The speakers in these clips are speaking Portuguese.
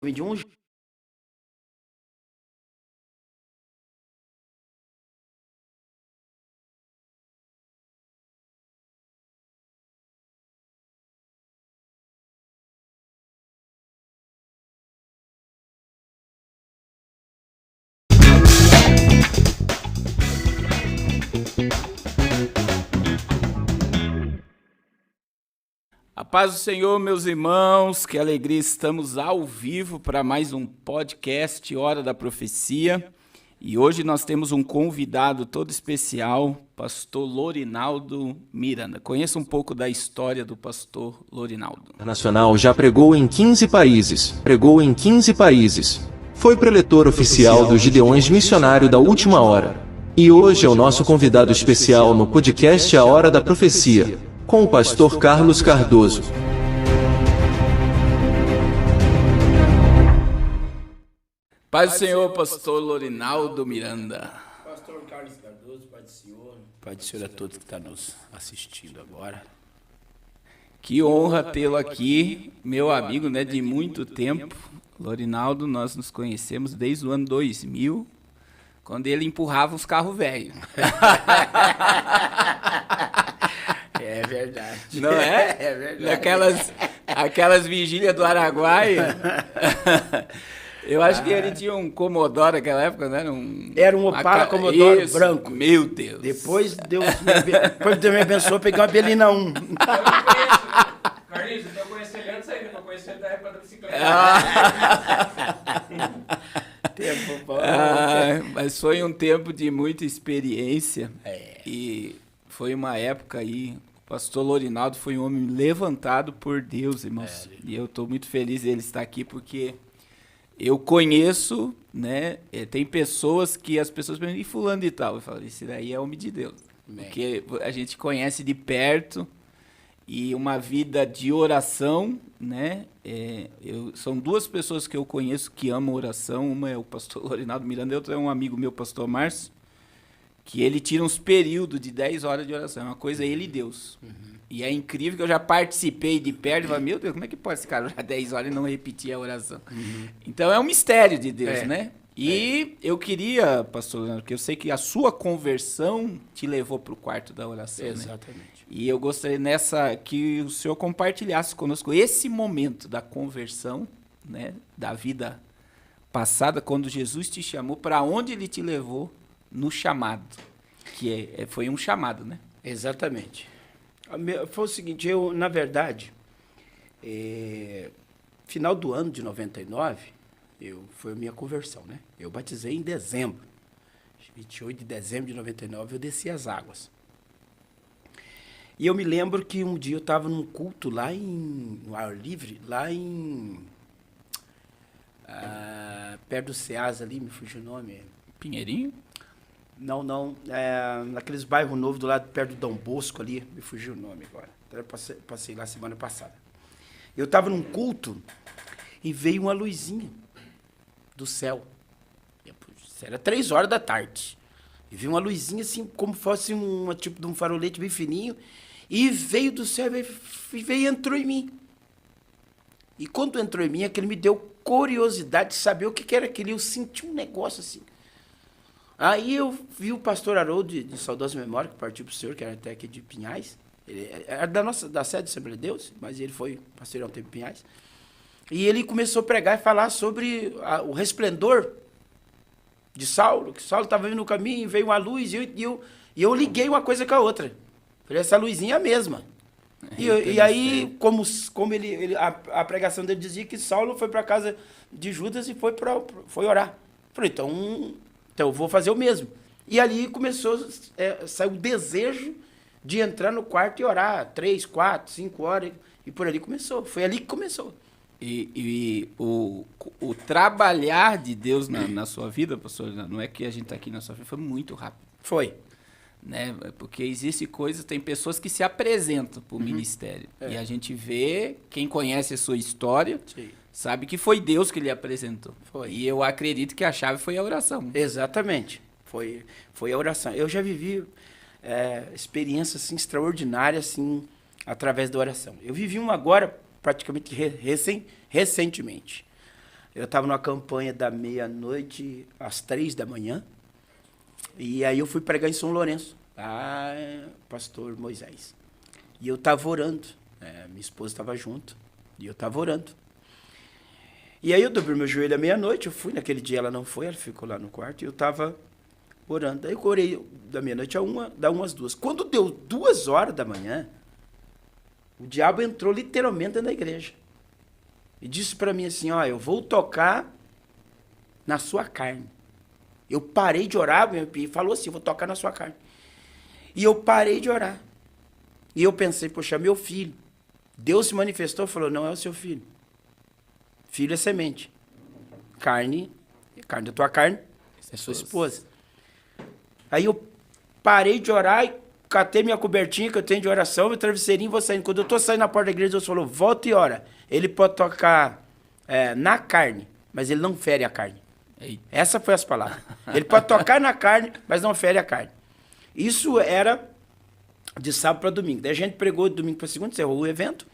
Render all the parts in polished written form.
21. A paz do Senhor, meus irmãos, que alegria, estamos ao vivo para mais um podcast Hora da Profecia. E hoje nós temos um convidado todo especial, pastor Lorinaldo Miranda. Conheça um pouco da história do pastor Lorinaldo. Nacional já pregou em 15 países. Foi preletor oficial dos Gideões Missionário da Última Hora. E hoje é o nosso convidado especial no podcast A Hora da Profecia, com o pastor Carlos Cardoso. Paz do Senhor, pastor Lorinaldo Miranda. Pastor Carlos Cardoso, Pai do Senhor a todos que estão nos assistindo agora. Que honra tê-lo aqui, meu amigo, né, de muito tempo. Lorinaldo, nós nos conhecemos desde o ano 2000, quando ele empurrava os carros velhos. É verdade. Não é? É verdade. Aquelas vigílias do Araguaia. Eu acho que ele tinha um Commodore naquela época, né? Era um Opala Commodore Isso, branco. Meu Deus. Depois Deus me abençoou, peguei uma Belina 1. Eu não conheço, Carlinhos, então eu conheci ele antes ainda, eu conheci ele da época da bicicleta. Tempo bom. Mas foi um tempo de muita experiência. É. E foi uma época aí. O pastor Lorinaldo foi um homem levantado por Deus, irmãos. E eu estou muito feliz de ele estar aqui porque eu conheço, né? Tem pessoas que as pessoas perguntam, e fulano e tal? Eu falo, esse daí é homem de Deus. Porque a gente conhece de perto e uma vida de oração, né? São duas pessoas que eu conheço que amam oração. Uma é o pastor Lorinaldo Miranda, outro é um amigo meu, pastor Márcio, que ele tira uns períodos de 10 horas de oração. É uma coisa ele e Deus. E é incrível que eu já participei de perto e falei, meu Deus, como é que pode esse cara orar 10 horas e não repetir a oração? Então é um mistério de Deus, né? E eu queria, pastor Leandro, porque eu sei que a sua conversão te levou para o quarto da oração, né? Exatamente. E eu gostaria que o senhor compartilhasse conosco esse momento da conversão, né? Da vida passada, quando Jesus te chamou, para onde ele te levou no chamado, que foi um chamado, né? Exatamente. Foi o seguinte, eu, na verdade, final do ano de 99, foi a minha conversão, né? Eu batizei em dezembro. 28 de dezembro de 99, eu desci as águas. E eu me lembro que um dia eu estava num culto lá no ar livre, lá perto do Ceasa ali, me fugiu o nome. Pinheirinho? Não, naqueles bairros novos do lado, perto do Dom Bosco ali, me fugiu o nome agora. Eu passei lá semana passada. Eu estava num culto e veio uma luzinha do céu. Era 3 horas da tarde. E veio uma luzinha assim, como fosse tipo de um farolete bem fininho, e veio do céu e entrou em mim. E quando entrou em mim, aquele me deu curiosidade de saber o que era aquilo. Eu senti um negócio assim. Aí eu vi o pastor Haroldo, de saudosa memória, que partiu para o senhor, que era até aqui de Pinhais. Ele era da sede de Assembleia de Deus, mas ele foi pastor há um tempo em Pinhais. E ele começou a pregar e falar sobre o resplendor de Saulo, que Saulo estava vindo no caminho, veio uma luz, e eu liguei uma coisa com a outra. Falei, essa luzinha é a mesma. E aí, como a pregação dele dizia que Saulo foi para a casa de Judas e foi orar. Falei, então eu vou fazer o mesmo. E ali começou, saiu o desejo de entrar no quarto e orar 3, 4, 5 horas, e por ali começou. Foi ali que começou. E o trabalhar de Deus na sua vida, pastor, não é que a gente está aqui na sua vida, foi muito rápido. Foi. Né? Porque existe coisas, tem pessoas que se apresentam para o ministério. E a gente vê, quem conhece a sua história, Sim. sabe que foi Deus que lhe apresentou. Foi. E eu acredito que a chave foi a oração. Exatamente. Foi a oração. Eu já vivi experiências assim, extraordinárias assim, através da oração. Eu vivi uma agora, praticamente recentemente. Eu estava numa campanha da meia-noite às 3 da manhã. E aí eu fui pregar em São Lourenço. Pastor Moisés. E eu estava orando. Minha esposa estava junto. E eu estava orando. E aí eu dobrei meu joelho à meia-noite. Eu fui, naquele dia ela não foi, ela ficou lá no quarto. E eu estava orando. Aí eu orei da meia-noite a uma, da 1 às 2. Quando deu 2 horas da manhã, o diabo entrou literalmente dentro da igreja. E disse para mim assim, ó, eu vou tocar na sua carne. Eu parei de orar, e falou assim, vou tocar na sua carne. E eu parei de orar. E eu pensei, poxa, meu filho. Deus se manifestou e falou, não é o seu filho. Filho é semente. Carne da tua carne, é sua esposa. Aí eu parei de orar e catei minha cobertinha que eu tenho de oração, meu travesseirinho, vou saindo. Quando eu estou saindo na porta da igreja, Deus falou, volta e ora. Ele pode tocar na carne, mas ele não fere a carne. Eita. Essa foi as palavras. Ele pode tocar na carne, mas não fere a carne. Isso era de sábado para domingo. Daí a gente pregou de domingo para segunda, encerrou o evento.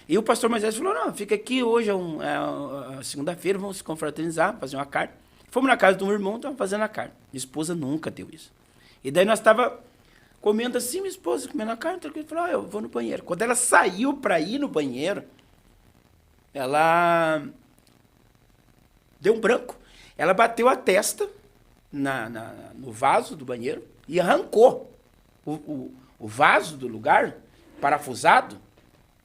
E o pastor Moisés falou, não, fica aqui, hoje é segunda-feira, vamos se confraternizar, fazer uma carne. Fomos na casa de um irmão, estava fazendo a carne. Minha esposa nunca deu isso. E daí nós estávamos comendo assim, minha esposa comendo a carne, tranquilo, falou, eu vou no banheiro. Quando ela saiu para ir no banheiro, ela deu um branco. Ela bateu a testa no vaso do banheiro e arrancou o vaso do lugar, parafusado,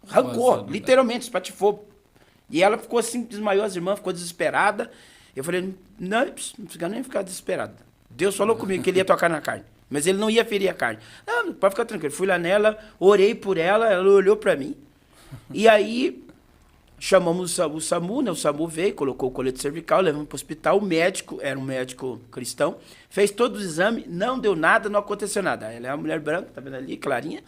arrancou, literalmente, espatifou. E ela ficou assim, desmaiou, as irmãs, ficou desesperada. Eu falei, não precisa nem ficar desesperada. Deus falou comigo que ele ia tocar na carne, mas ele não ia ferir a carne. Não, pode ficar tranquilo. Fui lá nela, orei por ela, ela olhou para mim. E aí, chamamos o SAMU, né? O SAMU veio, colocou o colete cervical, levamos para o hospital. O médico, era um médico cristão, fez todos os exames, não deu nada, não aconteceu nada. Ela é uma mulher branca, tá vendo ali, clarinha.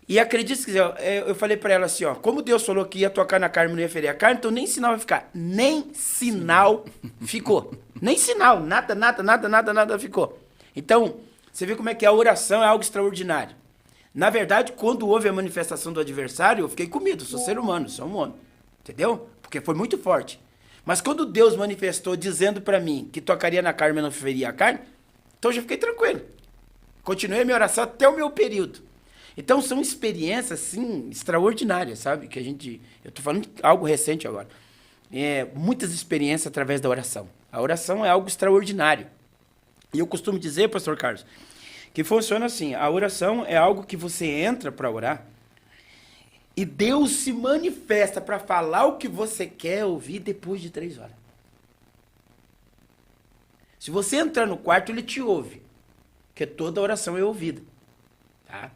E acredite se quiser, eu falei para ela assim, ó, como Deus falou que ia tocar na carne e não ia ferir a carne, então nem sinal vai ficar. Nem sinal ficou. Nem sinal, nada ficou. Então, você vê como é que a oração é algo extraordinário. Na verdade, quando houve a manifestação do adversário, eu fiquei com medo, sou ser humano, sou um homem. Entendeu? Porque foi muito forte. Mas quando Deus manifestou dizendo para mim que tocaria na carne e não feria a carne, então eu já fiquei tranquilo. Continuei a minha oração até o meu período. Então, são experiências, assim, extraordinárias, sabe? Que eu estou falando de algo recente agora. Muitas experiências através da oração. A oração é algo extraordinário. E eu costumo dizer, pastor Carlos, que funciona assim. A oração é algo que você entra para orar e Deus se manifesta para falar o que você quer ouvir depois de 3 horas. Se você entrar no quarto, ele te ouve. Porque toda oração é ouvida. Tá?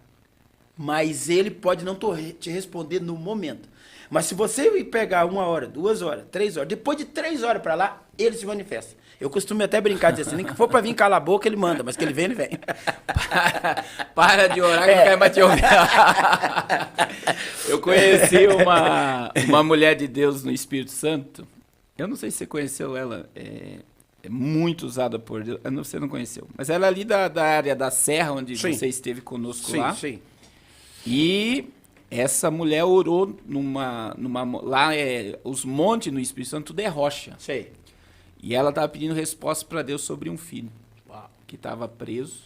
Mas ele pode não te responder no momento. Mas se você pegar 1 hora, 2 horas, 3 horas, depois de 3 horas para lá, ele se manifesta. Eu costumo até brincar, dizer assim, nem que for para vir calar a boca, ele manda, mas que ele vem, ele vem. Para de orar que não quer mais te ouvir. Eu conheci uma mulher de Deus no Espírito Santo. Eu não sei se você conheceu ela, é muito usada por Deus. Você não conheceu. Mas ela é ali da área da Serra, onde sim. Você esteve conosco sim, lá. Sim. E essa mulher orou lá os montes no Espírito Santo, tudo é rocha. Sei. E ela estava pedindo resposta para Deus sobre um filho que estava preso.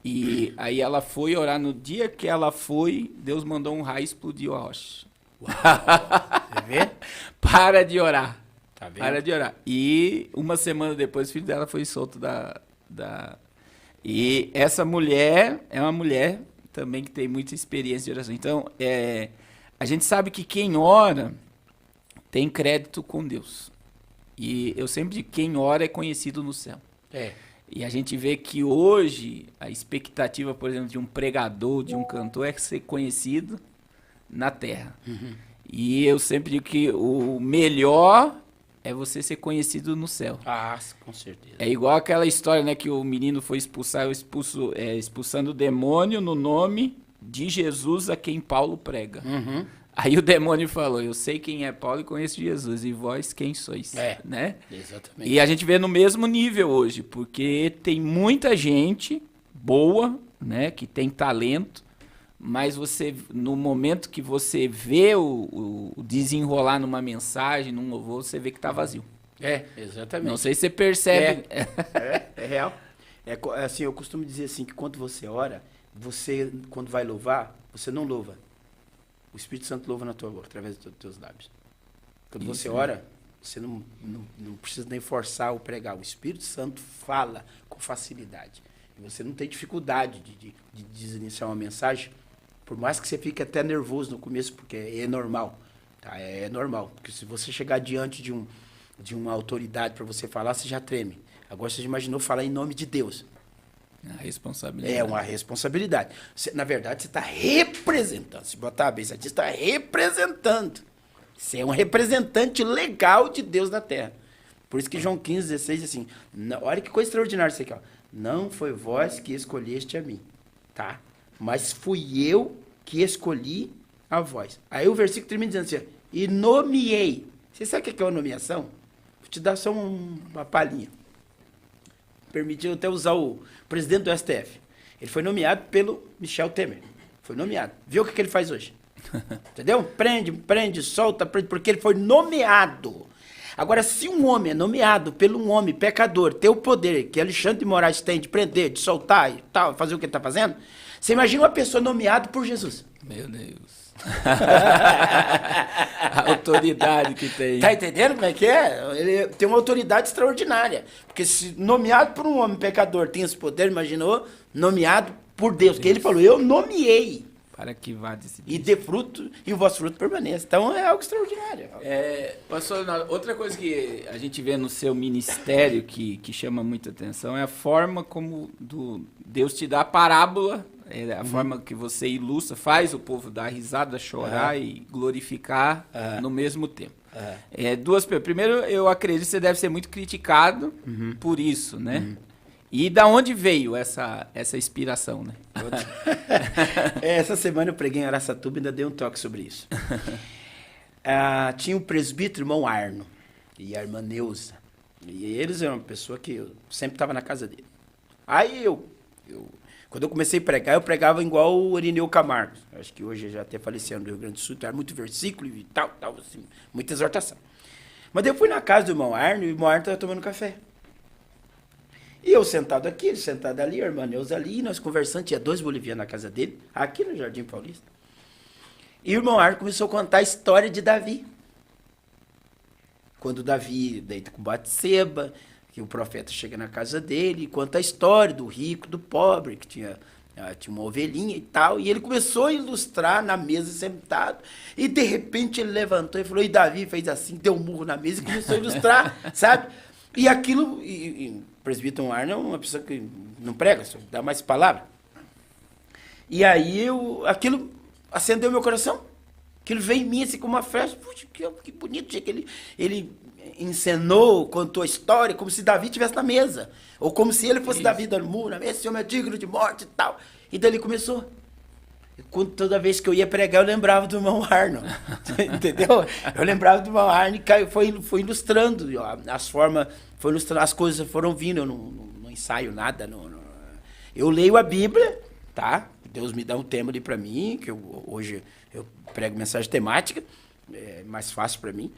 E aí ela foi orar. No dia que ela foi, Deus mandou um raio e explodiu a rocha. Tá vendo? Para de orar. Tá vendo? Para de orar. E uma semana depois, o filho dela foi solto E essa mulher é uma mulher também que tem muita experiência de oração. Então, a gente sabe que quem ora tem crédito com Deus. E eu sempre digo, quem ora é conhecido no céu. E a gente vê que hoje a expectativa, por exemplo, de um pregador, de um cantor, é ser conhecido na terra. Uhum. E eu sempre digo que o melhor é você ser conhecido no céu. Ah, com certeza. É igual aquela história, né, que o menino foi expulsando o demônio no nome de Jesus a quem Paulo prega. Uhum. Aí o demônio falou, eu sei quem é Paulo e conheço Jesus, e vós quem sois? Né? Exatamente. E a gente vê no mesmo nível hoje, porque tem muita gente boa, né, que tem talento, mas no momento que você vê o desenrolar numa mensagem, num louvor, você vê que tá vazio. Exatamente. Não sei se você percebe. É real. Assim, eu costumo dizer assim, que quando você ora, você, quando vai louvar, você não louva. O Espírito Santo louva na tua boca, através dos teus lábios. Quando você ora, você não precisa nem forçar ou pregar. O Espírito Santo fala com facilidade. E você não tem dificuldade de desiniciar uma mensagem, por mais que você fique até nervoso no começo, porque é normal. Tá? É normal. Porque se você chegar diante de uma autoridade para você falar, você já treme. Agora você já imaginou falar em nome de Deus. A responsabilidade. É uma responsabilidade. Na verdade, você está representando. Se botar bem, você está representando. Você é um representante legal de Deus na Terra. Por isso que João 15:16 diz assim, olha que coisa extraordinária isso aqui, ó. Não foi vós que escolheste a mim, tá? Mas fui eu que escolhi a vós. Aí o versículo termina dizendo assim, e nomeei. Você sabe o que é uma nomeação? Vou te dar só uma palhinha. Permitiu até usar o presidente do STF. Ele foi nomeado pelo Michel Temer. Foi nomeado. Viu o que ele faz hoje? Entendeu? Prende, solta, porque ele foi nomeado. Agora, se um homem é nomeado pelo um homem pecador, ter o poder que Alexandre de Moraes tem de prender, de soltar e tal, fazer o que ele está fazendo, você imagina uma pessoa nomeada por Jesus. Meu Deus. A autoridade que tem. Tá entendendo como é que é? Ele tem uma autoridade extraordinária. Porque se nomeado por um homem pecador tem esse poder, imaginou, nomeado por Deus. Que ele falou, eu nomeei. Para que vá decidir. E dê fruto, e o vosso fruto permaneça. Então é algo extraordinário. Pastor, outra coisa que a gente vê no seu ministério que chama muita atenção é a forma como Deus te dá a parábola, a forma que você ilustra, faz o povo dar risada, chorar e glorificar no mesmo tempo. Primeiro, eu acredito que você deve ser muito criticado por isso, né? E da onde veio essa inspiração, né? Essa semana eu preguei em Araçatuba e ainda dei um toque sobre isso. Tinha o presbítero irmão Arno e a irmã Neuza. E eles eram uma pessoa que eu sempre estava na casa dele. Aí quando eu comecei a pregar, eu pregava igual o Irineu Camargo. Acho que hoje já até faleceu no Rio Grande do Sul, era muito versículo e tal, assim, muita exortação. Mas daí eu fui na casa do irmão Arno e o irmão Arno estava tomando café. E eu sentado aqui, ele sentado ali, a irmã Neuza ali, e nós conversando, tinha 2 bolivianos na casa dele, aqui no Jardim Paulista. E o irmão Arno começou a contar a história de Davi. Quando Davi deita com Batseba, que o profeta chega na casa dele, e conta a história do rico, do pobre, que tinha uma ovelhinha e tal, e ele começou a ilustrar na mesa sentado, e de repente ele levantou e falou, e Davi fez assim, deu um murro na mesa e começou a ilustrar, sabe? E aquilo, o presbítero Arno é uma pessoa que não prega, só dá mais palavra. E aí aquilo acendeu meu coração, aquilo veio em mim assim como uma flecha. Puxa, que bonito que ele encenou, contou a história, como se Davi estivesse na mesa, ou como se ele fosse Davi dando murro na mesa, esse homem é digno de morte e tal. E daí ele começou. Toda vez que eu ia pregar, eu lembrava do irmão Arno. Entendeu? Eu lembrava do irmão Arno e foi ilustrando as formas, foi ilustrando, as coisas foram vindo, eu não ensaio nada. Eu leio a Bíblia, tá? Deus me dá um tema ali para mim, que hoje eu prego mensagem temática, é mais fácil para mim.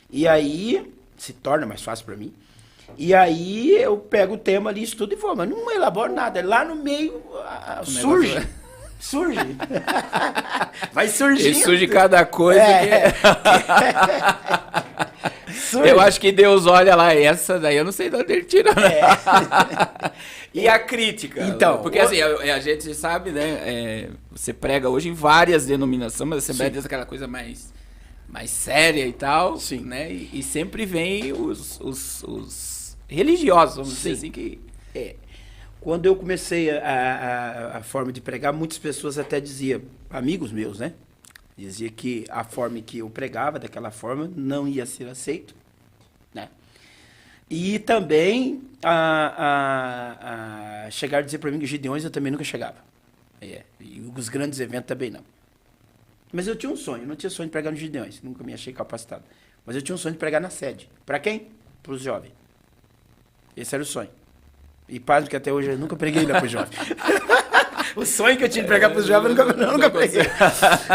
E aí, se torna mais fácil para mim. E aí eu pego o tema ali, estudo e vou, mas não elaboro nada. Lá no meio surge. Surge. Vai surgindo. E surge cada coisa. Surge. Eu acho que Deus olha lá, essa daí eu não sei de onde ele tira. E a crítica? Então, porque assim, a gente sabe, né? Você prega hoje em várias denominações, mas a Assembleia diz aquela coisa mais séria e tal. Sim. Né? E sempre vem os religiosos, vamos dizer assim, que... Quando eu comecei a forma de pregar, muitas pessoas até diziam, amigos meus, né? Dizia que a forma que eu pregava, daquela forma, não ia ser aceito, né? E também chegaram a dizer para mim que Gideões eu também nunca chegava. E os grandes eventos também não. Mas eu tinha um sonho, eu não tinha sonho de pregar no Gideões, nunca me achei capacitado. Mas eu tinha um sonho de pregar na sede. Para quem? Para os jovens. Esse era o sonho. E pasme que até hoje eu nunca preguei lá pro jovem. O sonho que eu tinha de pregar para os jovens, eu nunca preguei.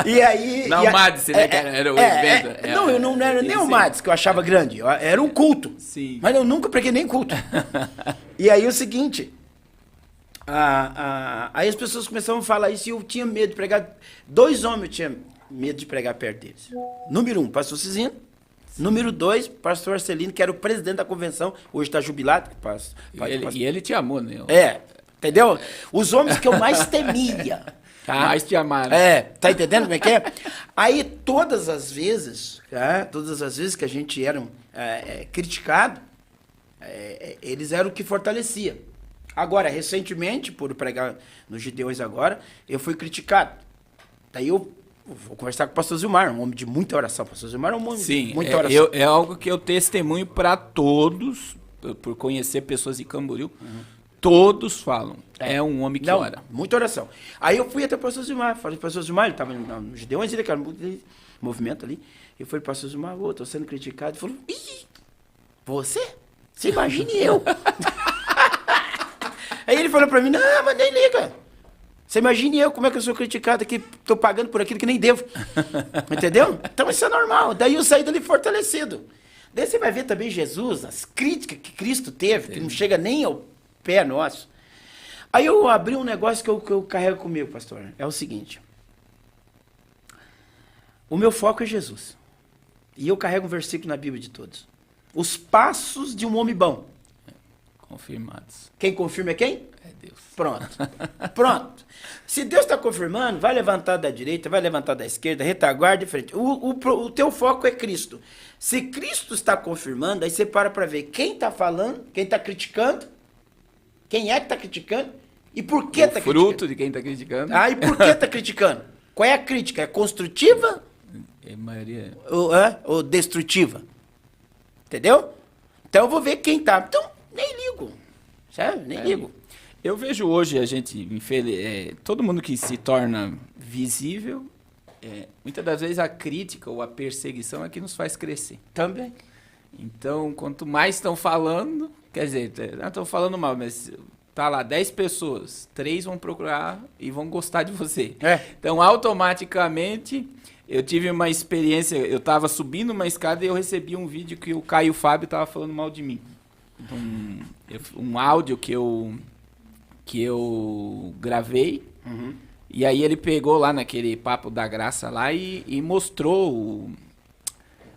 E aí... Não, o Madison, né? Era o evento. Não, eu não era nem o Madison, que eu achava grande. Era um culto. Sim. Mas eu nunca preguei nem culto. E aí o seguinte... Aí as pessoas começaram a falar isso e eu tinha medo de pregar. 2 homens eu tinha medo de pregar perto deles. Número 1, pastor Cizino. Número 2, pastor Arcelino, que era o presidente da convenção. Hoje está jubilado. E ele te amou, né? Entendeu? Os homens que eu mais temia. Tá? Mais te amaram. Tá entendendo como é que é? Aí todas as vezes que a gente era criticado, eles eram o que fortalecia. Agora, recentemente, por pregar nos Gideões agora, eu fui criticado. Daí eu vou conversar com o pastor Zilmar, um homem de muita oração. O pastor Zilmar é um homem de muita oração. É algo que eu testemunho para todos, por conhecer pessoas de Camboriú. Todos falam. É um homem que ora. Muita oração. Aí eu fui até o pastor Zilmar. Falei para o pastor Zilmar, ele estava nos Gideões, ele era um movimento ali. Eu falei para o pastor Zilmar, estou sendo criticado. Ele falou, ih, você? Você imagine eu. Aí ele falou pra mim, não, mas nem liga. Você imagine eu, como é que eu sou criticado aqui, tô pagando por aquilo que nem devo. Entendeu? Então isso é normal. Daí eu saí dali fortalecido. Daí você vai ver também Jesus, as críticas que Cristo teve, que não chega nem ao pé nosso. Aí eu abri um negócio que eu carrego comigo, pastor. É o seguinte. O meu foco é Jesus. E eu carrego um versículo na Bíblia de todos. Os passos de um homem bom. Confirmados. Quem confirma é quem? É Deus. Pronto. Se Deus está confirmando, vai levantar da direita, vai levantar da esquerda, retaguarda e frente. O teu foco é Cristo. Se Cristo está confirmando, aí você para ver quem está falando, quem está criticando, quem é que está criticando e por que está criticando. O fruto de quem está criticando. E por que está criticando? Qual é a crítica? É construtiva? A maioria. Ou destrutiva? Entendeu? Então eu vou ver quem está. Então, nem ligo. Sabe? Nem ligo. Eu vejo hoje a gente, todo mundo que se torna visível, muitas das vezes a crítica ou a perseguição é que nos faz crescer. Também. Então, quanto mais estão falando, quer dizer, não estão falando mal, mas tá lá 10 pessoas, 3 vão procurar e vão gostar de você. Então, automaticamente, eu tive uma experiência, eu estava subindo uma escada e eu recebi um vídeo que o Caio Fábio estava falando mal de mim. Um áudio que eu gravei, e aí ele pegou lá naquele Papo da Graça lá e mostrou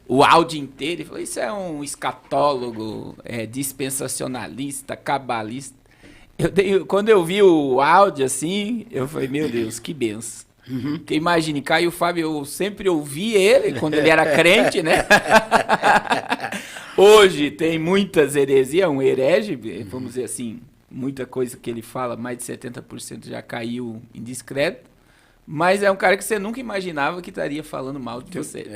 o áudio inteiro e falou, isso é um escatólogo, dispensacionalista, cabalista. Quando eu vi o áudio assim, eu falei, meu Deus, que benção. Porque imagine, Caio Fábio, eu sempre ouvi ele quando ele era crente, né? Hoje tem muitas heresias, um herege, vamos dizer assim, muita coisa que ele fala, mais de 70% já caiu em descrédito, mas é um cara que você nunca imaginava que estaria falando mal de você.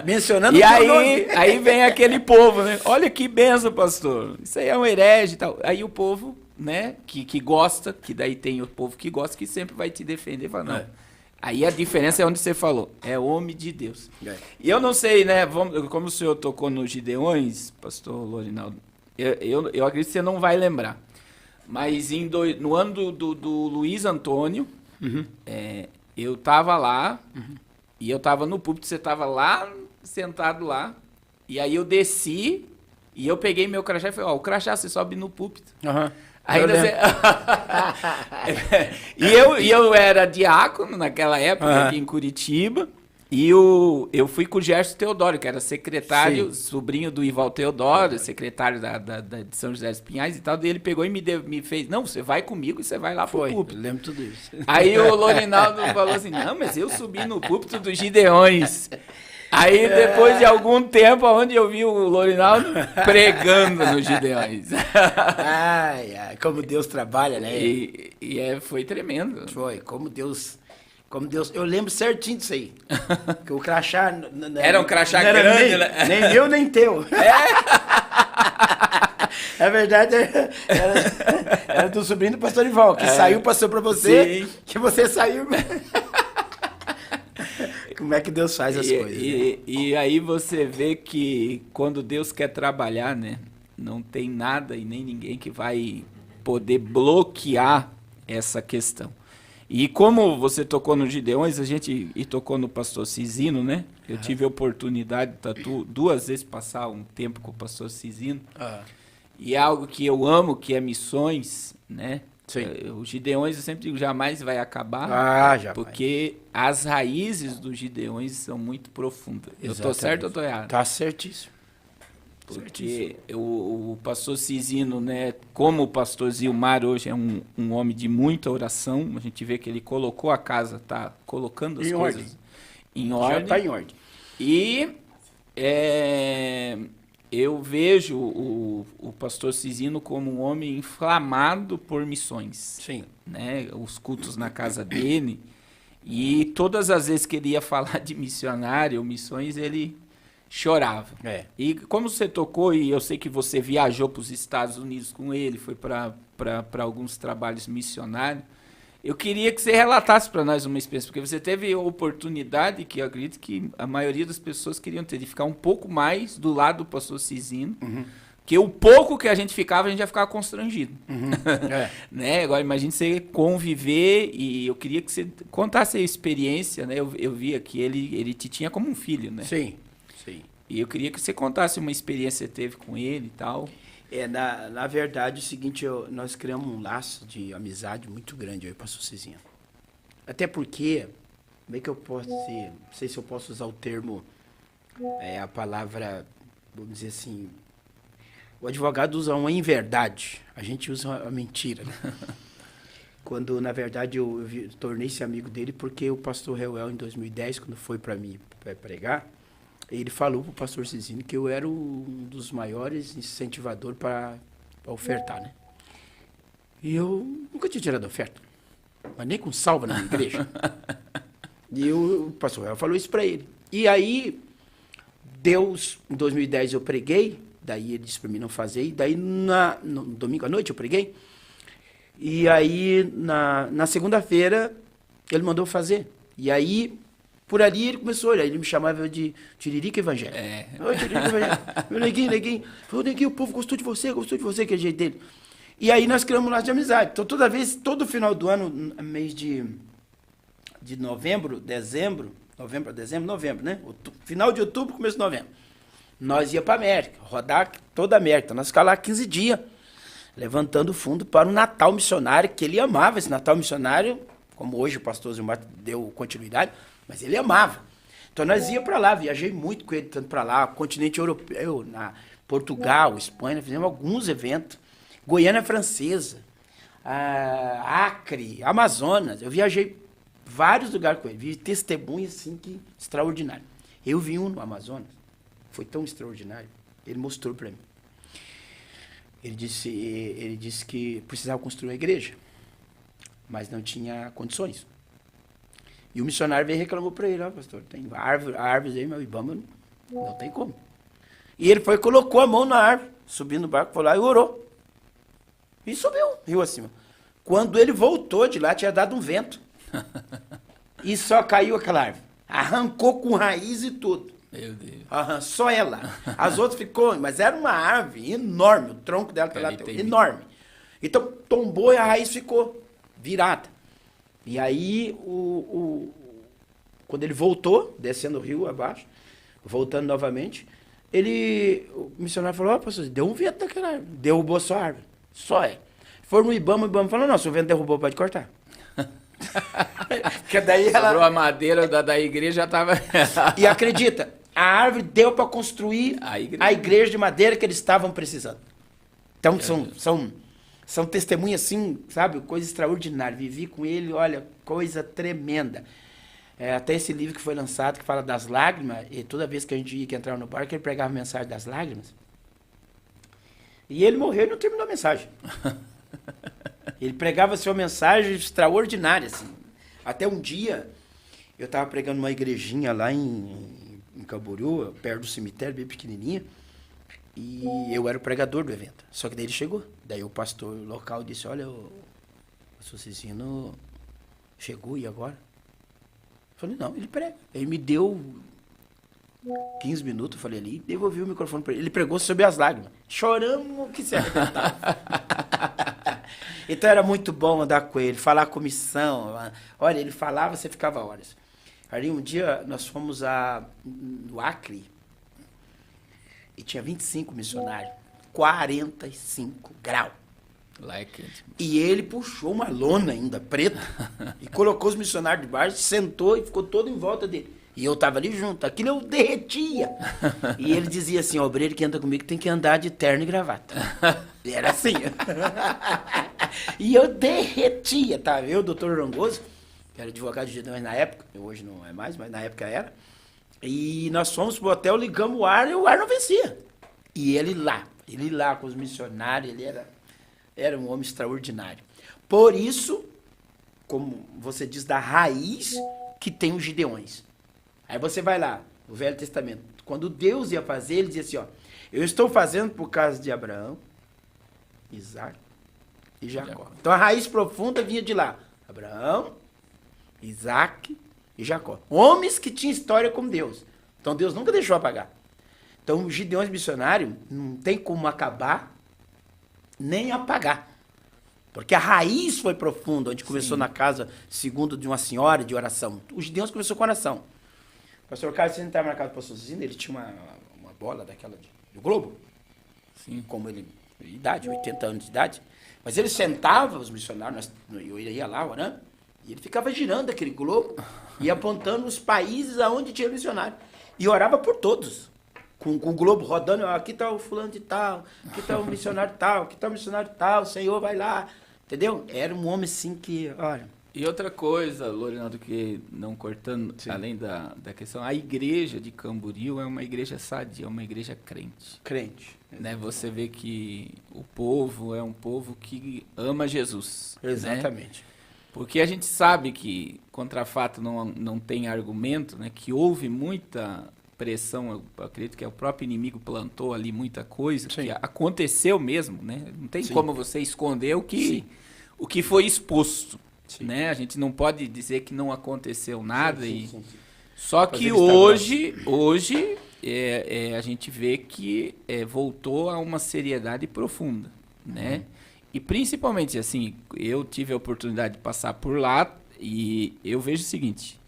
Mencionando e o teu nome. aí vem aquele povo, né? Olha que benção, pastor, isso aí é um herege e tal. Aí o povo, né, que gosta, que daí tem o povo que gosta, que sempre vai te defender, fala, não. Aí a diferença é onde você falou, é homem de Deus. E eu não sei, né, como o senhor tocou nos Gideões, pastor Lorinaldo, eu acredito que você não vai lembrar, mas no ano do Luiz Antônio, eu estava lá, e eu estava no púlpito, você estava lá, sentado lá, e aí eu desci, e eu peguei meu crachá e falei, o crachá você sobe no púlpito. Ainda e eu era diácono naquela época aqui em Curitiba, e eu fui com o Gerson Teodoro, que era secretário, sobrinho do Ival Teodoro, secretário de São José dos Pinhais e tal, daí ele pegou e me fez, não, você vai comigo e você vai lá pro púlpito. Eu lembro tudo isso. Aí o Lorinaldo falou assim, não, mas eu subi no púlpito dos Gideões. Aí, depois de algum tempo, onde eu vi o Lorinaldo pregando nos Gideões. Como Deus trabalha, né? Foi tremendo. Foi, como Deus... Eu lembro certinho disso aí. Que o crachá... Era um crachá grande, né? Nem meu, nem teu. É verdade, era do sobrinho do pastor Ival, que saiu, passou pra você, que você saiu... Como é que Deus faz as coisas? E aí você vê que quando Deus quer trabalhar, né, não tem nada e nem ninguém que vai poder bloquear essa questão. E como você tocou no Gideões, e tocou no pastor Cisino, né? Eu tive a oportunidade de 2 vezes passar um tempo com o pastor Cisino. E é algo que eu amo, que é missões, né? Sim. O Gideões, eu sempre digo, jamais vai acabar. Jamais. Porque as raízes do Gideões são muito profundas. Eu tô certo ou tô errado? Tá certíssimo. Porque o pastor Cisino, né, como o pastor Zilmar hoje é um homem de muita oração, a gente vê que ele colocou a casa, tá colocando as coisas em ordem. Já tá em ordem. E eu vejo o pastor Cisino como um homem inflamado por missões. Sim. Né, os cultos na casa dele. E todas as vezes que ele ia falar de missionário ou missões, ele chorava. E como você tocou, e eu sei que você viajou para os Estados Unidos com ele, foi para alguns trabalhos missionários, eu queria que você relatasse para nós uma experiência, porque você teve a oportunidade, que eu acredito que a maioria das pessoas queriam ter, de ficar um pouco mais do lado do pastor Cisino, que o pouco que a gente já ficava constrangido. Né? Agora, imagine você conviver, e eu queria que você contasse a experiência, né? Eu via que ele te tinha como um filho, né? Sim. E eu queria que você contasse uma experiência que você teve com ele e tal. Na verdade, é o seguinte, nós criamos um laço de amizade muito grande, eu e o pastor Cizinho. Até porque, como é que eu posso dizer, não sei se eu posso usar o termo, a palavra, vamos dizer assim, o advogado usa uma inverdade, a gente usa uma mentira, né? Quando, na verdade, eu tornei-se amigo dele porque o pastor Reuel, em 2010, quando foi para mim pregar, ele falou para o pastor Cisino que eu era um dos maiores incentivadores para ofertar, né? E eu nunca tinha tirado oferta, mas nem com salva na minha igreja. E o pastor Reuel falou isso para ele. E aí, em 2010 eu preguei, daí ele disse para mim não fazer, e daí no domingo à noite eu preguei, e aí na segunda-feira ele mandou fazer. E aí, por ali ele começou a olhar, ele me chamava de Tiririca Evangelho. Oi, Tiririca Evangelho. Meu neguinho. Falou, neguinho, o povo gostou de você, aquele jeito dele. E aí nós criamos um laço de amizade. Então todo final do ano, mês de novembro, né? Final de outubro, começo de novembro. Nós ia para América, rodar toda a América. Nós ficávamos lá 15 dias, levantando fundo para o Natal Missionário, que ele amava esse Natal Missionário, como hoje o pastor Zilmar deu continuidade, mas ele amava. Então nós ia para lá, viajei muito com ele, tanto para lá, continente europeu, na Portugal, Espanha, fizemos alguns eventos, Goiânia Francesa, Acre, Amazonas, eu viajei vários lugares com ele, vi testemunhas assim que extraordinário. Eu vi um no Amazonas, foi tão extraordinário, ele mostrou para mim. Ele disse que precisava construir uma igreja, mas não tinha condições. E o missionário veio e reclamou para ele, pastor, tem árvores aí, meu Ibama, não tem como. E ele foi e colocou a mão na árvore, subiu no barco, foi lá e orou. E subiu, rio acima. Quando ele voltou de lá, tinha dado um vento. E só caiu aquela árvore. Arrancou com raiz e tudo. Meu Deus. Só ela. As outras ficou, mas era uma árvore enorme, o tronco dela pela enorme. Então tombou e a raiz ficou virada. E aí, quando ele voltou, descendo o rio abaixo, voltando novamente, o missionário falou, pastor, deu um vento naquela árvore, derrubou só a árvore. Só é. Foram no Ibama, o Ibama falou, não, se o vento derrubou, pode cortar. Porque daí ela... a madeira da igreja já estava... E acredita, a árvore deu para construir a igreja de madeira que eles estavam precisando. Então, são testemunhas assim, sabe, coisa extraordinária. Vivi com ele, olha, coisa tremenda. Até esse livro que foi lançado, que fala das lágrimas, e toda vez que a gente ia que entrava no barco, ele pregava a mensagem das lágrimas. E ele morreu e não terminou a mensagem. Ele pregava assim, uma mensagem extraordinária. Assim. Até um dia, eu estava pregando numa igrejinha lá em Camboriú, perto do cemitério, bem pequenininha, e eu era o pregador do evento. Só que daí ele chegou. Daí o pastor local disse, olha, o pastor Cicino chegou, e agora? Eu falei, não, ele prega. Ele me deu 15 minutos, eu falei ali, devolvi o microfone para ele. Ele pregou sobre as lágrimas. Choramos que se arrebentava. Então era muito bom andar com ele, falar com missão. Olha, ele falava, você ficava horas. Aí um dia nós fomos no Acre e tinha 25 missionários, 45 graus. Like it. E ele puxou uma lona ainda, preta, e colocou os missionários debaixo, sentou e ficou todo em volta dele. E eu tava ali junto, aquilo eu derretia. E ele dizia assim, o obreiro que anda comigo tem que andar de terno e gravata. E era assim. E eu derretia, tá? Eu, doutor Rangoso, que era advogado de Gideões na época, hoje não é mais, mas na época era. E nós fomos pro hotel, ligamos o ar e o ar não vencia. E ele lá com os missionários, ele era um homem extraordinário. Por isso, como você diz, da raiz que tem os Gideões. Aí você vai lá, no Velho Testamento. Quando Deus ia fazer, ele dizia assim, ó, eu estou fazendo por causa de Abraão, Isaac e Jacó. Então a raiz profunda vinha de lá. Abraão, Isaac e Jacó. Homens que tinham história com Deus. Então Deus nunca deixou apagar. Então os Gideões missionários não tem como acabar nem apagar. Porque a raiz foi profunda, onde começou na casa, segundo de uma senhora, de oração. Os Gideões começou com oração. O pastor Carlos, você não estava na casa do pastor Zina, ele tinha uma bola daquela do Globo. Sim. Como ele, idade, 80 anos de idade. Mas ele sentava, os missionários, eu ia lá orando, e ele ficava girando aquele globo e apontando os países aonde tinha missionário. E orava por todos. Com o globo rodando, aqui está o fulano de tal, aqui está o missionário tal, aqui está o missionário tal, o Senhor vai lá. Entendeu? Era um homem assim que, olha... E outra coisa, Lorinaldo, que não cortando, Sim. além da questão, a igreja de Camboriú é uma igreja sadia, é uma igreja crente. Crente. Né? Você vê que o povo é um povo que ama Jesus. Exatamente. Né? Porque a gente sabe que contra fato não tem argumento, né? Que houve muita pressão, eu acredito que o próprio inimigo plantou ali muita coisa, Sim. que aconteceu mesmo, né? Não tem Sim. como você esconder o que foi exposto. Sim. Né? A gente não pode dizer que não aconteceu nada. Sim. Só Mas que ele hoje a gente vê que voltou a uma seriedade profunda. Né? E principalmente, assim, eu tive a oportunidade de passar por lá e eu vejo o seguinte,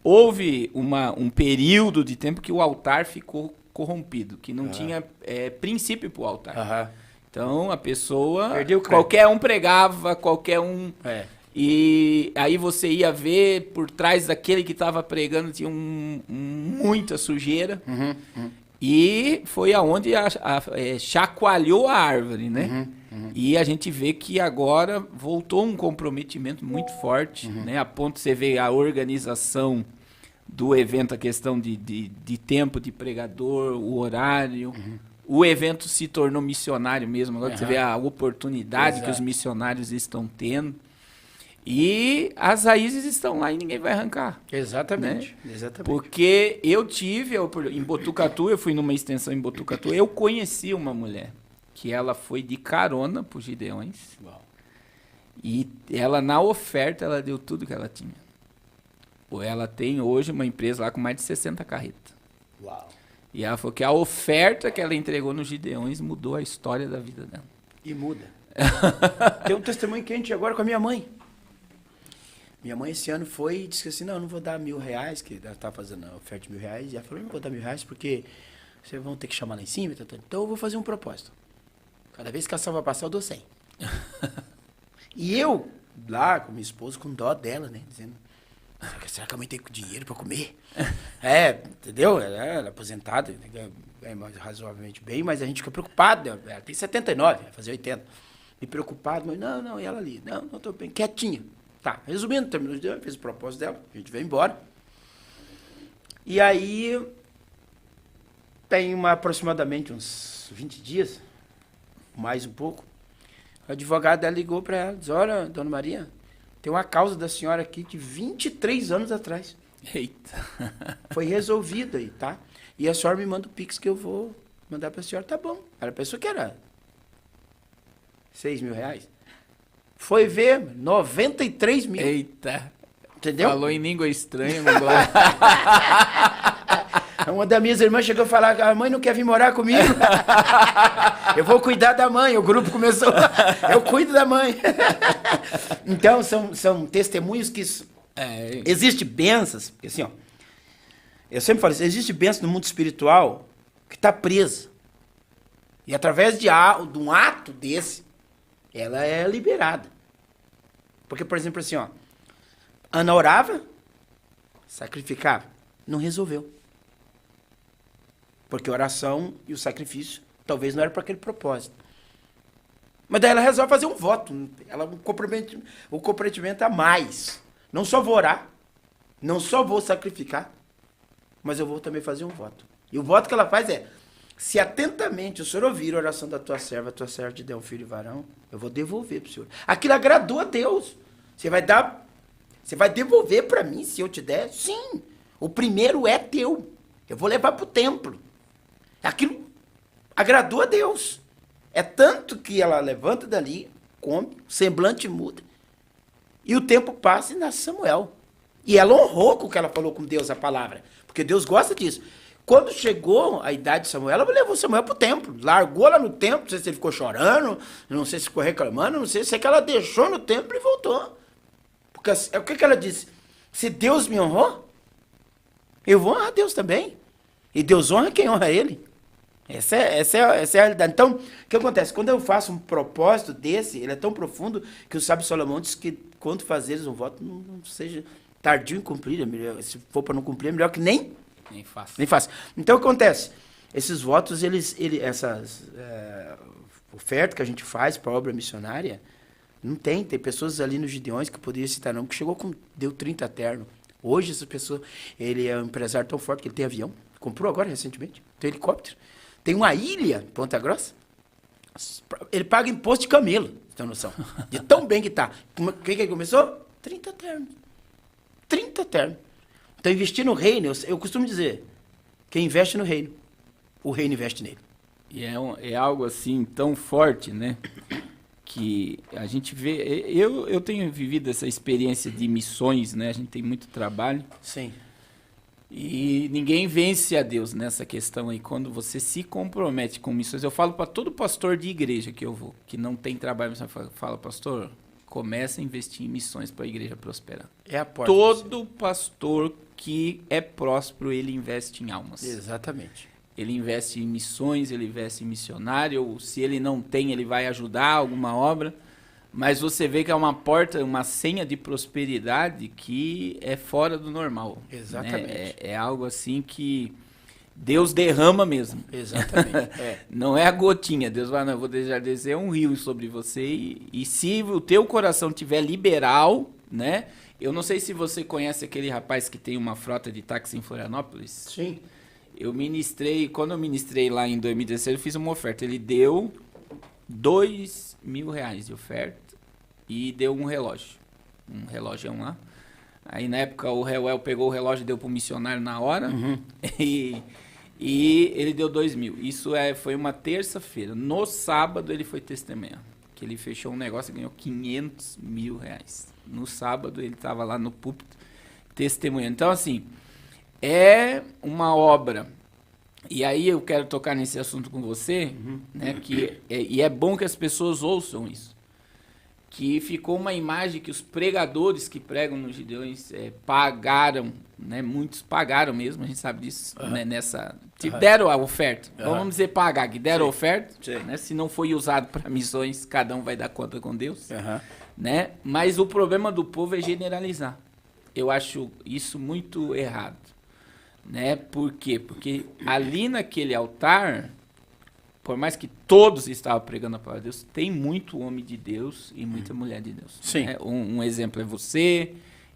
houve um período de tempo que o altar ficou corrompido, que não tinha princípio para o altar. Aham. Então, a pessoa, Perdeu o crédito. qualquer um pregava, qualquer um... É. E aí você ia ver, por trás daquele que estava pregando, tinha muita sujeira. E foi aonde chacoalhou a árvore, né? E a gente vê que agora voltou um comprometimento muito forte, né? A ponto de você ver a organização do evento, a questão de tempo de pregador, o horário. O evento se tornou missionário mesmo. Agora você vê a oportunidade que os missionários estão tendo. E as raízes estão lá e ninguém vai arrancar. Exatamente. Né? Exatamente. Porque eu tive, em Botucatu, eu fui numa extensão em Botucatu, eu conheci uma mulher, que ela foi de carona para os Gideões. Uau. E ela, na oferta, ela deu tudo que ela tinha. Ela tem hoje uma empresa lá com mais de 60 carretas. Uau. E ela falou que a oferta que ela entregou nos Gideões mudou a história da vida dela. E muda. Tem um testemunho quente agora com a minha mãe. Minha mãe esse ano foi e disse assim, não vou dar R$1.000, que ela estava fazendo a oferta de R$1.000, e ela falou, não vou dar R$1.000 porque vocês vão ter que chamar lá em cima, então eu vou fazer um propósito. Cada vez que a salva passar, eu dou 100. E eu, lá com minha esposa, com dó dela, né, dizendo, será que a mãe tem dinheiro para comer? Entendeu? Ela é aposentada, ganha razoavelmente bem, mas a gente fica preocupado, ela tem 79, vai fazer 80. Me preocupado, mas não, e ela ali, não estou bem, quietinha. Tá, resumindo, terminou de fez o propósito dela, a gente veio embora. E aí, tem aproximadamente uns 20 dias, mais um pouco, a advogada dela ligou para ela, disse, olha, dona Maria, tem uma causa da senhora aqui de 23 anos atrás. Eita. Foi resolvida aí, tá? E a senhora me manda o Pix que eu vou mandar para a senhora, tá bom. Ela pensou que era R$6.000. Foi ver, 93 mil. Eita. Entendeu? Falou em língua estranha, Mongólia. Uma das minhas irmãs chegou a falar que a mãe não quer vir morar comigo. Eu vou cuidar da mãe. O grupo começou, eu cuido da mãe. Então, são testemunhos que... Existe bênçãos, porque assim, ó, eu sempre falo isso, existe bênção no mundo espiritual que está presa. E através de um ato desse, ela é liberada. Porque, por exemplo, assim, ó, Ana orava, sacrificava, não resolveu. Porque a oração e o sacrifício talvez não era para aquele propósito. Mas daí ela resolve fazer um voto, um comprometimento a mais. Não só vou orar, não só vou sacrificar, mas eu vou também fazer um voto. E o voto que ela faz é: se atentamente o Senhor ouvir a oração da tua serva te der um filho varão, eu vou devolver para o Senhor. Aquilo agradou a Deus. Você vai devolver para mim se eu te der? Sim. O primeiro é teu. Eu vou levar para o templo. Aquilo agradou a Deus. É tanto que ela levanta dali, come, o semblante muda, e o tempo passa e nasce Samuel. E ela honrou com o que ela falou com Deus, a palavra. Porque Deus gosta disso. Quando chegou a idade de Samuel, ela levou Samuel para o templo. Largou lá no templo, não sei se ele ficou chorando, não sei se ficou reclamando, não sei se é que ela deixou no templo e voltou. Porque o que ela disse? Se Deus me honrou, eu vou honrar Deus também. E Deus honra quem honra ele. Essa é a realidade. Então, o que acontece? Quando eu faço um propósito desse, ele é tão profundo que o sábio Salomão diz que quando fazeres um voto, não seja tardio em cumprir. É melhor, se for para não cumprir, é melhor que nem faça. Então, o que acontece? Esses votos, essas ofertas que a gente faz para a obra missionária, não tem. Tem pessoas ali nos Gideões que eu poderia citar não, que deu 30 terno. Hoje, essa pessoa, ele é um empresário tão forte que ele tem avião. Comprou agora, recentemente. Tem helicóptero. Tem uma ilha, Ponta Grossa. Ele paga imposto de camelo, você tem noção. De tão bem que tá. O que ele começou? 30 ternos. 30 ternos. Então, investir no reino, eu costumo dizer, quem investe no reino, o reino investe nele. E é algo assim tão forte, né? Que a gente vê... Eu tenho vivido essa experiência de missões, né? A gente tem muito trabalho. Sim. E ninguém vence a Deus nessa questão aí. Quando você se compromete com missões, eu falo para todo pastor de igreja que eu vou, que não tem trabalho, eu falo, pastor, começa a investir em missões para a igreja prosperar. É a porta. Todo pastor que é próspero, ele investe em almas. Exatamente. Ele investe em missões, ele investe em missionário, ou se ele não tem, ele vai ajudar alguma obra. Mas você vê que é uma porta, uma senha de prosperidade que é fora do normal. Exatamente. Né? É algo assim que Deus derrama mesmo. Exatamente. Não é a gotinha. Deus vai, não, eu vou deixar descer um rio sobre você. E se o teu coração tiver liberal, né? Eu não sei se você conhece aquele rapaz que tem uma frota de táxi em Florianópolis. Sim. Quando eu ministrei lá em 2016, eu fiz uma oferta. Ele deu R$2.000 de oferta e deu um relógio. Um relógio lá. Aí na época o Reuel pegou o relógio e deu pro missionário na hora. Uhum. E ele deu 2.000. Isso foi uma terça-feira. No sábado ele foi testemunhar. Que ele fechou um negócio e ganhou R$500.000. No sábado ele estava lá no púlpito testemunhando. Então assim, é uma obra. E aí eu quero tocar nesse assunto com você, né? E é bom que as pessoas ouçam isso. Que ficou uma imagem que os pregadores que pregam nos Gideões pagaram, né? Muitos pagaram mesmo, a gente sabe disso, né? Deram a oferta. Vamos dizer pagar, que deram a oferta, né? Se não foi usado para missões, cada um vai dar conta com Deus, né? Mas o problema do povo é generalizar. Eu acho isso muito errado. Né? Por quê? Porque ali naquele altar, por mais que todos estavam pregando a palavra de Deus, tem muito homem de Deus e muita mulher de Deus. Sim. Né? Um exemplo é você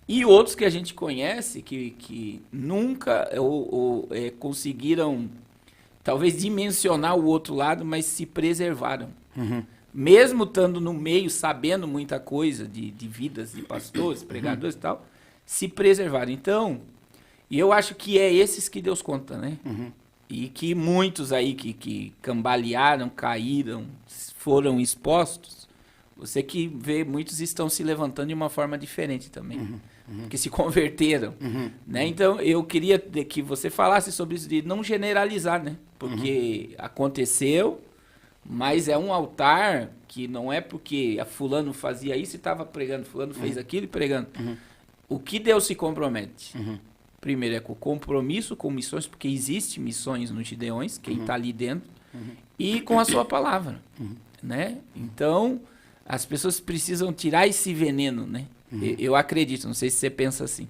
e outros que a gente conhece que nunca conseguiram talvez dimensionar o outro lado, mas se preservaram. Mesmo estando no meio, sabendo muita coisa de vidas de pastores, pregadores e tal, se preservaram. Então, e eu acho que é esses que Deus conta, né? E que muitos aí que cambalearam, caíram, foram expostos, Você que vê, muitos estão se levantando de uma forma diferente também. Porque se converteram. Né? Então, eu queria que você falasse sobre isso, de não generalizar, né? Porque aconteceu, mas é um altar que não é porque a fulano fazia isso e estava pregando, fulano fez aquilo e pregando. O que Deus se compromete? Primeiro é com o compromisso com missões, porque existe missões nos Gideões, quem está ali dentro, e com a sua palavra. Né? Então, as pessoas precisam tirar esse veneno, né? Eu acredito, não sei se você pensa assim.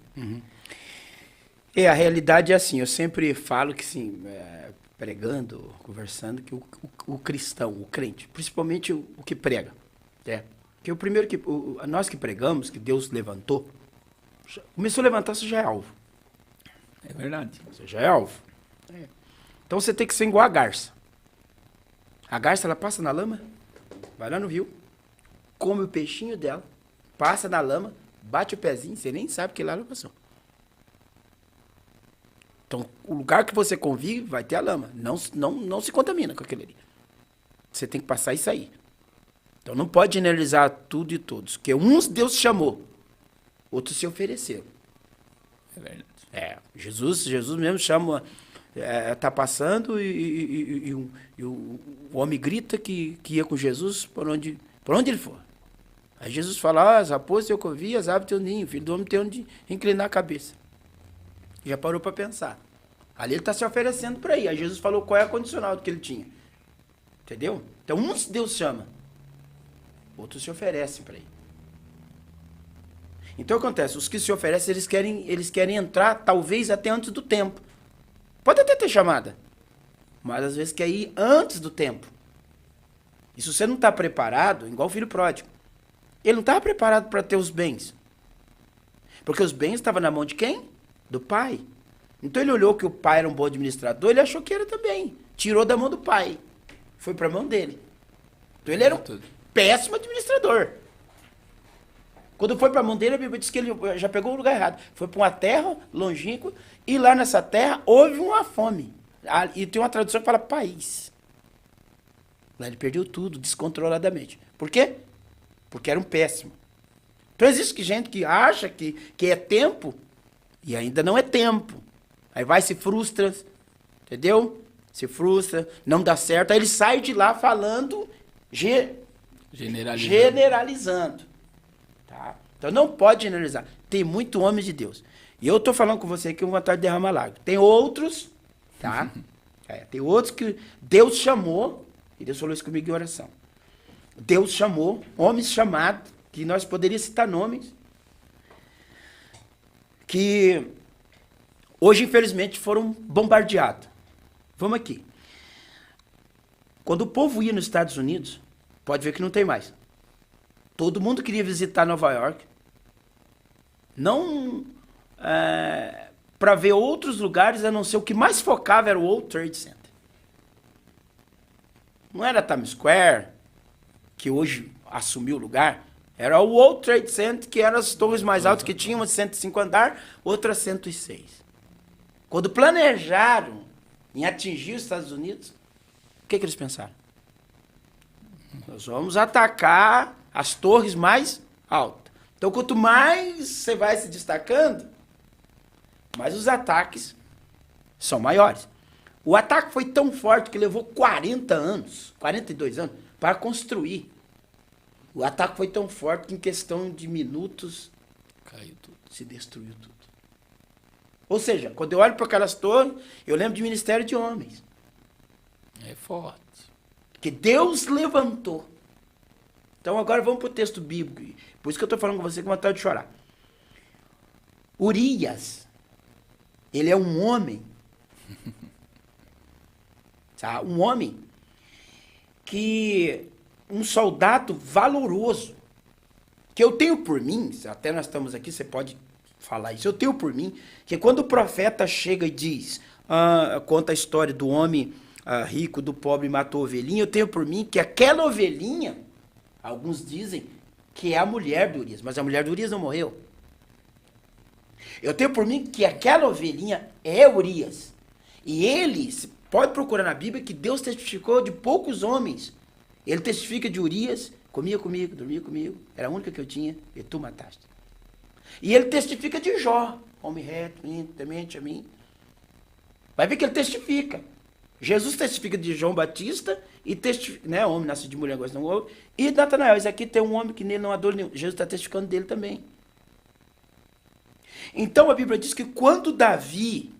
A realidade é assim, eu sempre falo que sim, pregando, conversando, que o cristão, o crente, principalmente o que prega, que o primeiro que, nós que pregamos, que Deus levantou, começou a levantar, você já é alvo. É verdade. Você já é alvo. Então você tem que ser igual a garça. A garça, ela passa na lama, vai lá no rio, come o peixinho dela, passa na lama, bate o pezinho, você nem sabe que lá ela passou. Então, o lugar que você convive vai ter a lama. Não se contamina com aquele ali. Você tem que passar e sair. Então, não pode generalizar tudo e todos. Porque uns Deus chamou, outros se ofereceram. É verdade. Jesus mesmo chama, tá passando e o homem grita que ia com Jesus por onde ele for. Aí Jesus fala, as raposas eu ouvi, as aves teu ninho, filho do homem tem onde inclinar a cabeça. Já parou para pensar. Ali ele está se oferecendo para ir. Aí Jesus falou qual é a condicional do que ele tinha. Entendeu? Então, uns Deus chama, outros se oferecem para ir. Então, acontece, os que se oferecem, eles querem entrar, talvez, até antes do tempo. Pode até ter chamada, mas às vezes quer ir antes do tempo. E se você não está preparado, igual o filho pródigo, ele não estava preparado para ter os bens. Porque os bens estavam na mão de quem? Do pai. Então ele olhou que o pai era um bom administrador, ele achou que era também. Tirou da mão do pai. Foi para a mão dele. Então ele era um péssimo administrador. Quando foi para a mão dele, a Bíblia diz que ele já pegou o lugar errado. Foi para uma terra longínqua e lá nessa terra houve uma fome. E tem uma tradução que fala país. Lá ele perdeu tudo, descontroladamente. Por quê? Porque era um péssimo. Então existe gente que acha que é tempo e ainda não é tempo. Aí vai, se frustra, entendeu? Se frustra, não dá certo. Aí ele sai de lá falando, generalizando. Tá? Então não pode generalizar. Tem muito homem de Deus. E eu estou falando com você que eu vou vontade de derramar lágrimas. Tem outros, tá? Tem outros que Deus chamou, e Deus falou isso comigo em oração. Deus chamou, homens chamados, que nós poderíamos citar nomes, que hoje, infelizmente, foram bombardeados. Vamos aqui. Quando o povo ia nos Estados Unidos, pode ver que não tem mais. Todo mundo queria visitar Nova York. Não para ver outros lugares, a não ser o que mais focava era o World Trade Center. Não era Times Square, que hoje assumiu o lugar. Era o World Trade Center, que eram as torres mais altas, que tinham umas 105 andares, outras 106. Quando planejaram em atingir os Estados Unidos, o que eles pensaram? Nós vamos atacar as torres mais altas. Então, quanto mais você vai se destacando, mais os ataques são maiores. O ataque foi tão forte que levou 42 anos, para construir. O ataque foi tão forte que em questão de minutos caiu tudo, se destruiu tudo. Ou seja, quando eu olho para aquelas torres, eu lembro de ministério de homens. É forte. Que Deus levantou. Então agora vamos para o texto bíblico. Por isso que eu estou falando com você com vontade de chorar. Urias, ele é um homem. Tá? Um homem que... um soldado valoroso. Que eu tenho por mim, até nós estamos aqui, você pode falar isso. Eu tenho por mim que quando o profeta chega e diz, conta a história do homem rico, do pobre, matou a ovelhinha, eu tenho por mim que aquela ovelhinha, alguns dizem que é a mulher de Urias, mas a mulher de Urias não morreu. Eu tenho por mim que aquela ovelhinha é Urias. E ele, pode procurar na Bíblia, que Deus testificou de poucos homens. Ele testifica de Urias comia comigo, dormia comigo, era a única que eu tinha, e tu mataste. E ele testifica de Jó, homem reto, íntegro, temente a mim. Vai ver que ele testifica. Jesus testifica de João Batista, e testifica, né, homem nasce de mulher, gosta não ouve, e Natanael, esse aqui tem um homem que nele não há dor nenhum. Jesus está testificando dele também. Então a Bíblia diz que quando Davi,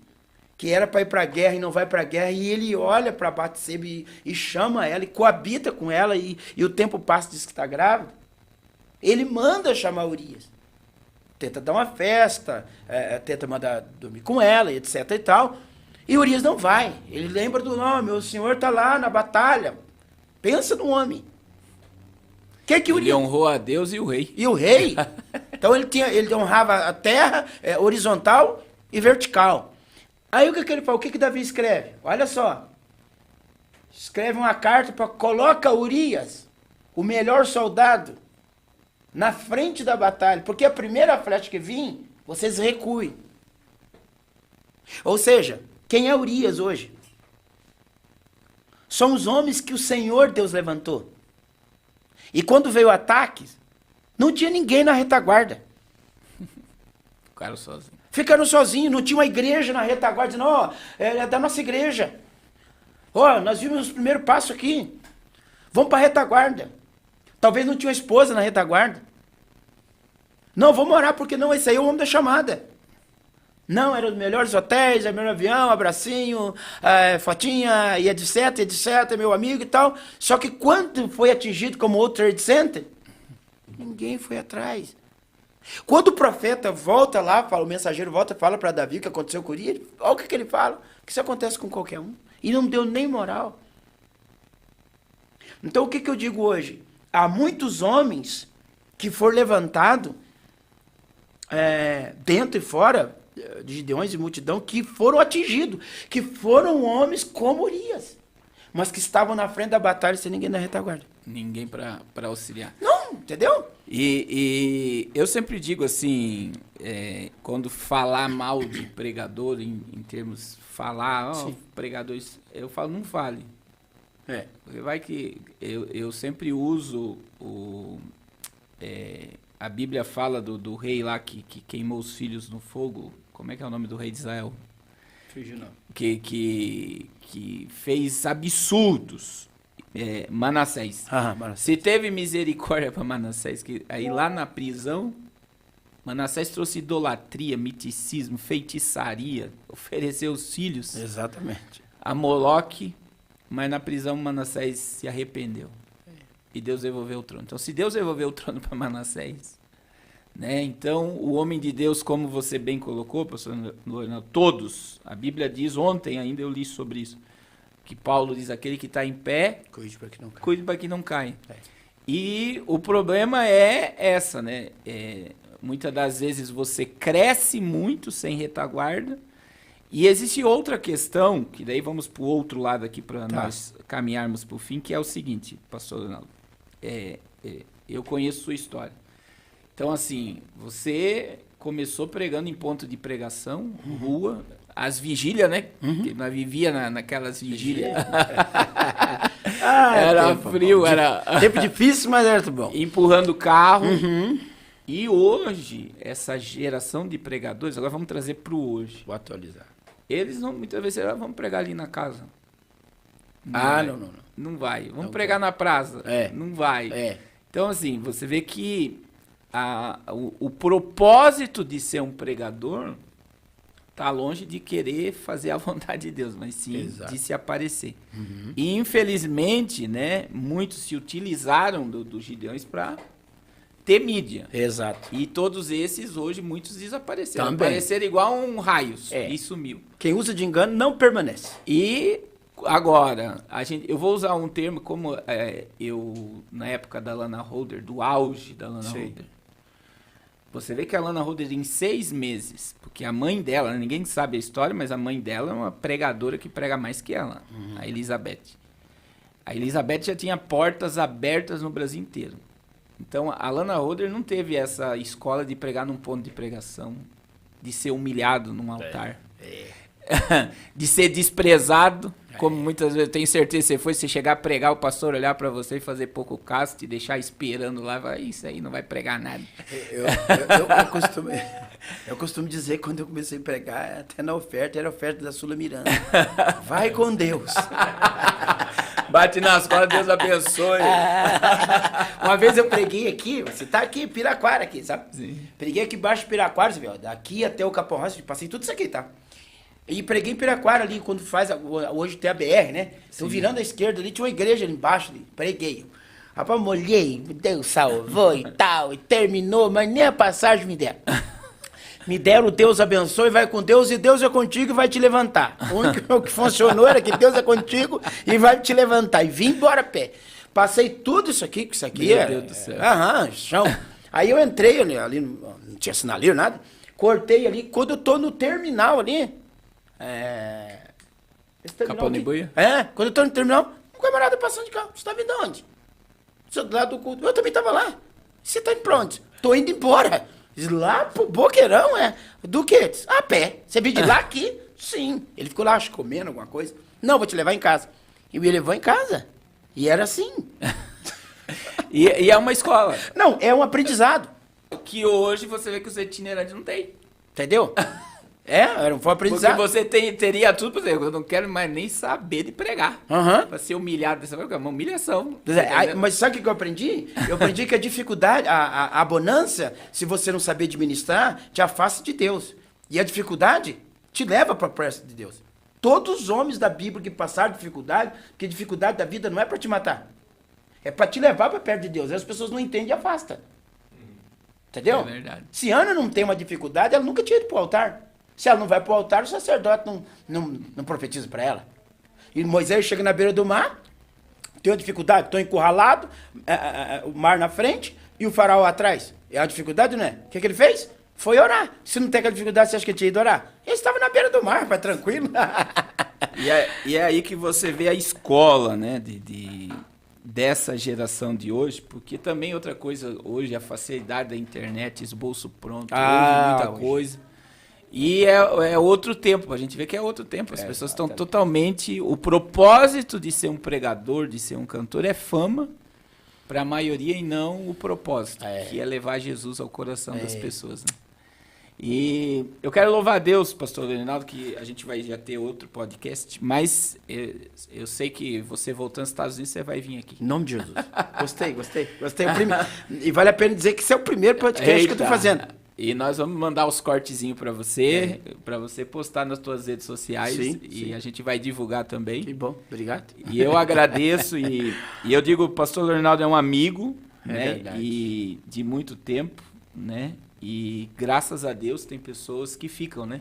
que era para ir para a guerra e não vai para a guerra, e ele olha para Batseba e chama ela, e coabita com ela, e o tempo passa, diz que está grávida, ele manda chamar Urias. Tenta dar uma festa, tenta mandar dormir com ela, etc e tal. E Urias não vai. Ele lembra do nome, o senhor está lá na batalha. Pensa no homem. Que Ele Urias... honrou a Deus e o rei. E o rei? Então ele honrava a terra horizontal e vertical. Aí o que ele fala? O que Davi escreve? Olha só. Escreve uma carta para coloca Urias, o melhor soldado, na frente da batalha. Porque a primeira flecha que vir, vocês recuem. Ou seja, quem é Urias hoje? São os homens que o Senhor Deus levantou. E quando veio o ataque, não tinha ninguém na retaguarda. Ficaram sozinhos. Ficaram sozinhos, não tinha uma igreja na retaguarda, dizendo, ó, é da nossa igreja. Ó, nós vimos os primeiros passos aqui. Vamos para a retaguarda. Talvez não tinha uma esposa na retaguarda. Não, vamos orar, porque não, esse aí é o homem da chamada. Não, eram os melhores hotéis, melhor avião, abracinho, fotinha, e etc, meu amigo e tal. Só que quando foi atingido como outro Trade Center, ninguém foi atrás. Quando o profeta volta lá, o mensageiro volta e fala para Davi o que aconteceu com Urias, olha o que ele fala, que isso acontece com qualquer um. E não deu nem moral. Então o que eu digo hoje? Há muitos homens que foram levantados dentro e fora de Gideões e multidão que foram atingidos, que foram homens como Urias, mas que estavam na frente da batalha sem ninguém na retaguarda. Ninguém para auxiliar. Não, entendeu? E eu sempre digo assim, quando falar mal de pregador, em termos, falar, pregadores, eu falo, não fale. Porque vai que eu sempre uso a Bíblia fala do rei lá que queimou os filhos no fogo. Como é que é o nome do rei de Israel? Fugiu não. Que fez absurdos. Manassés. Manassés. Se teve misericórdia para Manassés, que aí lá na prisão, Manassés trouxe idolatria, miticismo, feitiçaria, ofereceu os filhos. Exatamente. A Moloque, mas na prisão Manassés se arrependeu. E Deus devolveu o trono. Então, se Deus devolveu o trono para Manassés, né? Então, o homem de Deus, como você bem colocou, pastor Lorena, todos, a Bíblia diz, ontem ainda eu li sobre isso, que Paulo diz, aquele que está em pé, cuide para que não caia. Cuide para que não caia. E o problema é essa, né? Muitas das vezes você cresce muito sem retaguarda. E existe outra questão, que daí vamos para o outro lado aqui para nós caminharmos para o fim, que é o seguinte, pastor Ronaldo. Eu conheço sua história. Então, assim, você começou pregando em ponto de pregação, rua, as vigílias, né? Que nós vivia naquelas vigílias. Era frio, bom. Era... Tempo difícil, mas era bom. Empurrando o carro. E hoje, essa geração de pregadores, agora vamos trazer para o hoje. Vou atualizar. Eles não, muitas vezes, vamos pregar ali na casa. Não. Não vai. Vamos pregar na praça. Não vai. Então, assim, você vê que o propósito de ser um pregador está longe de querer fazer a vontade de Deus, mas sim de se aparecer. E, infelizmente, né, muitos se utilizaram dos Gideões para ter mídia. Exato. E todos esses, hoje, muitos desapareceram. Também. Apareceram igual um raio e sumiu. Quem usa de engano não permanece. E agora, eu vou usar um termo como na época da Lana Holder, do auge da Lana Holder. Você vê que a Lana Holder, em 6 meses, porque a mãe dela, ninguém sabe a história, mas a mãe dela é uma pregadora que prega mais que ela, a Elizabeth. A Elizabeth já tinha portas abertas no Brasil inteiro. Então, a Lana Holder não teve essa escola de pregar num ponto de pregação, de ser humilhado num altar, de ser desprezado. Como muitas vezes, eu tenho certeza que você chegar a pregar, o pastor olhar pra você e fazer pouco caso, te deixar esperando lá, vai, isso aí não vai pregar nada. Eu costumo dizer, quando eu comecei a pregar, até na oferta, era a oferta da Sula Miranda. Vai com Deus. Bate nas costas, Deus abençoe. Uma vez eu preguei aqui, você tá aqui, Piraquara aqui, sabe? Sim. Preguei aqui embaixo de Piraquara, você viu, ó, daqui até o Capão Roça, passei tudo isso aqui, tá? E preguei em Piraquara ali, quando faz, hoje tem a BR, né? Então virando à esquerda ali, tinha uma igreja ali embaixo, ali, preguei. Rapaz, molhei, Deus salvou e tal, e terminou, mas nem a passagem me deram. Me deram, Deus abençoe, vai com Deus, e Deus é contigo e vai te levantar. O único que funcionou era que Deus é contigo e vai te levantar. E vim embora a pé. Passei tudo isso aqui, que isso aqui Meu era... Deus do céu. Aham, chão. Aí eu entrei ali, não tinha sinaleiro, nada. Cortei ali, quando eu tô no terminal ali... Esse terminal Capão de aqui. Buia? Quando eu tô no terminal, um camarada passando de carro. Você tá vindo de onde? Você do lado do culto. Eu também tava lá. Você tá indo pra onde? Tô indo embora. Lá pro Boqueirão, do quê? A pé. Você veio de lá aqui? Sim. Ele ficou lá, acho, comendo alguma coisa. Não, vou te levar em casa. E me levou em casa. E era assim. E é uma escola. Não, é um aprendizado. Que hoje você vê que os itinerantes não tem. Entendeu? Foi um Porque aprendizado. você teria tudo pra dizer, eu não quero mais nem saber de pregar. Aham. Pra ser humilhado dessa forma, é uma humilhação. Mas sabe o que eu aprendi? Eu aprendi que a dificuldade, a bonança, se você não saber administrar, te afasta de Deus. E a dificuldade te leva para perto de Deus. Todos os homens da Bíblia que passaram dificuldade, porque a dificuldade da vida não é para te matar. É para te levar para perto de Deus. Aí as pessoas não entendem e afastam. Entendeu? É verdade. Se Ana não tem uma dificuldade, ela nunca tinha ido para o altar. Se ela não vai para o altar, o sacerdote não profetiza para ela. E Moisés chega na beira do mar, tem uma dificuldade, estou encurralado, o mar na frente e o faraó atrás. É a dificuldade, não é? O que ele fez? Foi orar. Se não tem aquela dificuldade, você acha que ele tinha ido orar? Ele estava na beira do mar, vai tranquilo. E é aí que você vê a escola, né, dessa geração de hoje, porque também outra coisa, hoje a facilidade da internet, esboço pronto, muita coisa. E é outro tempo, a gente vê que é outro tempo. As pessoas estão totalmente... O propósito de ser um pregador, de ser um cantor, é fama para a maioria e não o propósito, que é levar Jesus ao coração das pessoas. Né? E eu quero louvar a Deus, pastor Leonardo, que a gente vai já ter outro podcast, mas eu sei que você voltando aos Estados Unidos, você vai vir aqui. Em nome de Jesus. Gostei. E vale a pena dizer que esse é o primeiro podcast que eu estou fazendo. E nós vamos mandar os cortezinhos para você postar nas suas redes sociais. Sim. A gente vai divulgar também. Que bom, obrigado. E eu agradeço e eu digo, o pastor Leonardo é um amigo, né? Verdade. E de muito tempo, né? E graças a Deus tem pessoas que ficam, né?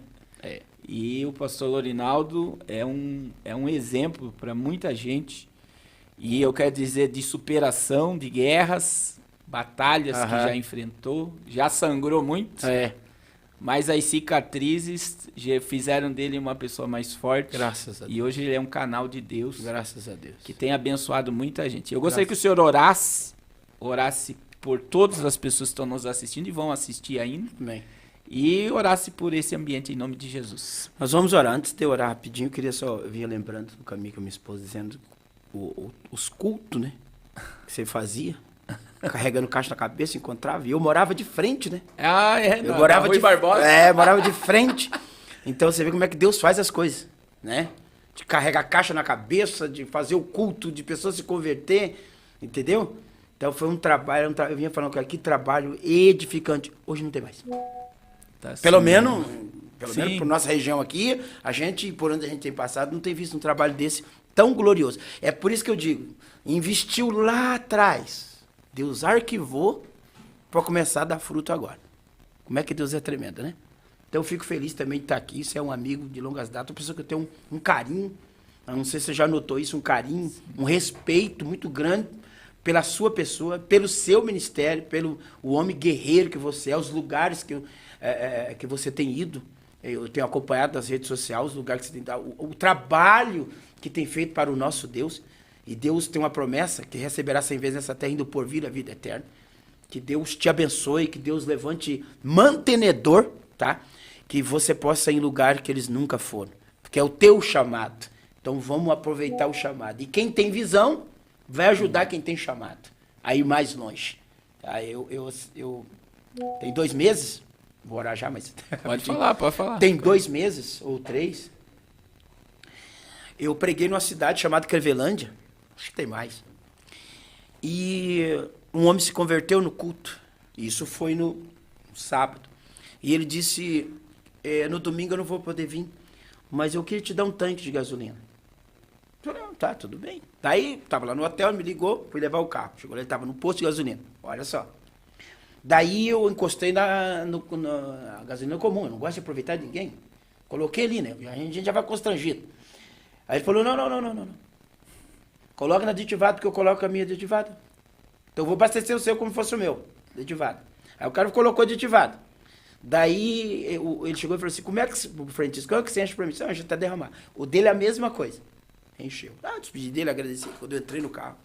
E o pastor Lorinaldo é um exemplo para muita gente. E eu quero dizer de superação de guerras, batalhas que já enfrentou, já sangrou muito, mas as cicatrizes já fizeram dele uma pessoa mais forte. Graças a Deus. E hoje ele é um canal de Deus. Graças a Deus. Que tem abençoado muita gente. Eu gostaria que o senhor orasse por todas as pessoas que estão nos assistindo e vão assistir ainda. Amém. E orasse por esse ambiente em nome de Jesus. Nós vamos orar. Antes de eu orar rapidinho, eu vinha lembrando do caminho que a minha esposa dizendo, os cultos, né? Que você fazia. Carregando caixa na cabeça, encontrava. E eu morava de frente, né? Eu morava de Barbosa. Morava de frente. Então você vê como é que Deus faz as coisas, né? De carregar caixa na cabeça, de fazer o culto, de pessoas se converter, entendeu? Então foi um trabalho, eu vinha falando que trabalho edificante. Hoje não tem mais. Tá, Pelo sim. menos por nossa região aqui, por onde a gente tem passado, não tem visto um trabalho desse tão glorioso. É por isso que eu digo, investiu lá atrás. Deus arquivou para começar a dar fruto agora. Como é que Deus é tremendo, né? Então eu fico feliz também de estar aqui. Você é um amigo de longas datas, uma pessoa que eu tenho um carinho. Eu não sei se você já notou isso, um carinho, um respeito muito grande pela sua pessoa, pelo seu ministério, pelo o homem guerreiro que você é, os lugares que você tem ido. Eu tenho acompanhado nas redes sociais os lugares que você tem dado, o trabalho que tem feito para o nosso Deus. E Deus tem uma promessa que receberá 100 vezes nessa terra, indo por vir a vida eterna. Que Deus te abençoe, que Deus levante mantenedor, tá? Que você possa ir em lugar que eles nunca foram. Porque é o teu chamado. Então vamos aproveitar o chamado. E quem tem visão vai ajudar quem tem chamado a ir mais longe. Aí eu tem 2 meses, vou orar já, mas... Pode falar. Tem 2 meses ou 3, eu preguei numa cidade chamada Clevelândia, acho que tem mais. E um homem se converteu no culto. Isso foi no sábado. E ele disse, no domingo eu não vou poder vir, mas eu queria te dar um tanque de gasolina. Eu falei, tá, tudo bem. Daí, tava lá no hotel, me ligou, fui levar o carro. Chegou lá, ele tava no posto de gasolina. Olha só. Daí eu encostei na gasolina comum, eu não gosto de aproveitar de ninguém. Coloquei ali, né? A gente já vai constrangido. Aí ele falou, não. Coloca na aditivada, porque eu coloco a minha aditivada. Então eu vou abastecer o seu como se fosse o meu, aditivado. Aí o cara colocou aditivado. Daí ele chegou e falou assim, como é que, o Francisco, como é que você enche pra mim? Não, a gente tá derramando. O dele é a mesma coisa. Encheu. Despedi dele, agradeci. Quando eu entrei no carro,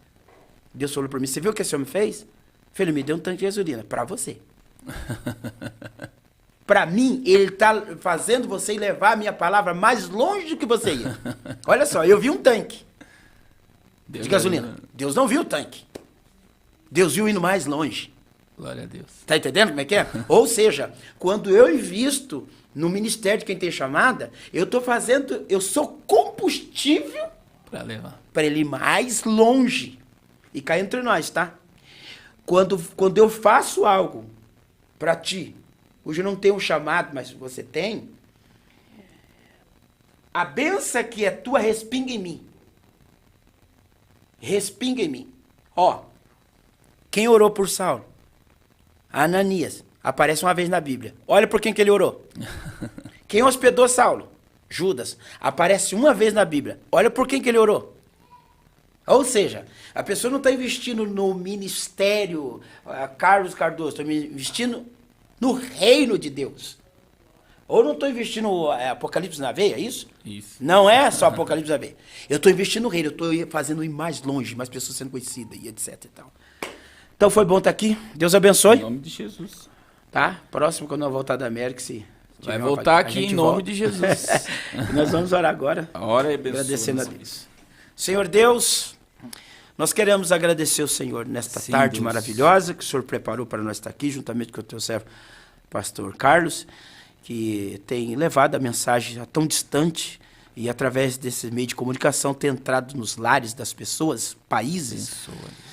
Deus falou pra mim, você viu o que esse homem fez? Ele me deu um tanque de gasolina, pra você. Pra mim, ele tá fazendo você levar a minha palavra mais longe do que você ia. Olha só, eu vi um tanque de gasolina. Deus não viu o tanque. Deus viu indo mais longe. Glória a Deus. Tá entendendo como é que é? Ou seja, quando eu invisto no ministério de quem tem chamada, eu sou combustível Pra levar. para ele ir mais longe. E cá entre nós, tá? Quando eu faço algo para ti, hoje eu não tenho um chamado, mas você tem, a benção que é tua respinga em mim. Respinga em mim. Ó, quem orou por Saulo? Ananias. Aparece uma vez na Bíblia. Olha por quem que ele orou. Quem hospedou Saulo? Judas. Aparece uma vez na Bíblia. Olha por quem que ele orou. Ou seja, a pessoa não está investindo no ministério Carlos Cardoso, está investindo no reino de Deus. Ou não estou investindo Apocalipse na veia, é isso? Isso. Não é só Apocalipse na veia. Eu estou investindo no reino, eu estou fazendo ir mais longe, mais pessoas sendo conhecidas e etc. E tal. Então foi bom estar aqui. Deus abençoe. Em nome de Jesus. Tá? Próximo, quando eu voltar da América, se vai voltar aqui em nome de Jesus. E nós vamos orar agora. Ora e abençoe. Agradecendo a Deus. Senhor Deus, nós queremos agradecer o Senhor nesta tarde Deus. Maravilhosa que o Senhor preparou para nós estar aqui, juntamente com o teu servo, pastor Carlos, que tem levado a mensagem a tão distante e através desse meio de comunicação tem entrado nos lares das pessoas, países.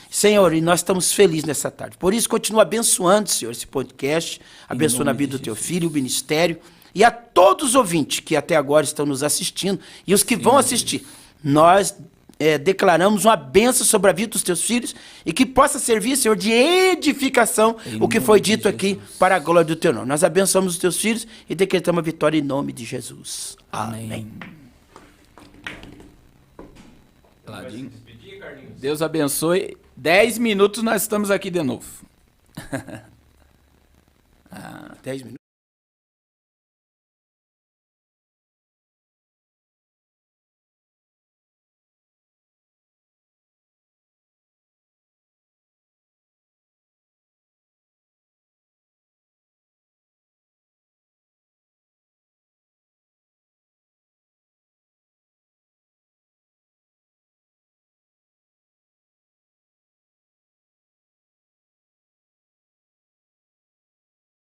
Senhor, e nós estamos felizes nessa tarde. Por isso, continua abençoando, Senhor, esse podcast, abençoando a vida do teu filho, o ministério, e a todos os ouvintes que até agora estão nos assistindo, e os que vão assistir. Nós declaramos uma bênção sobre a vida dos teus filhos, e que possa servir, Senhor, de edificação, o que foi dito aqui para a glória do teu nome. Nós abençoamos os teus filhos e decretamos a vitória em nome de Jesus. Amém. Deus abençoe. 10 minutos nós estamos aqui de novo. 10 minutos.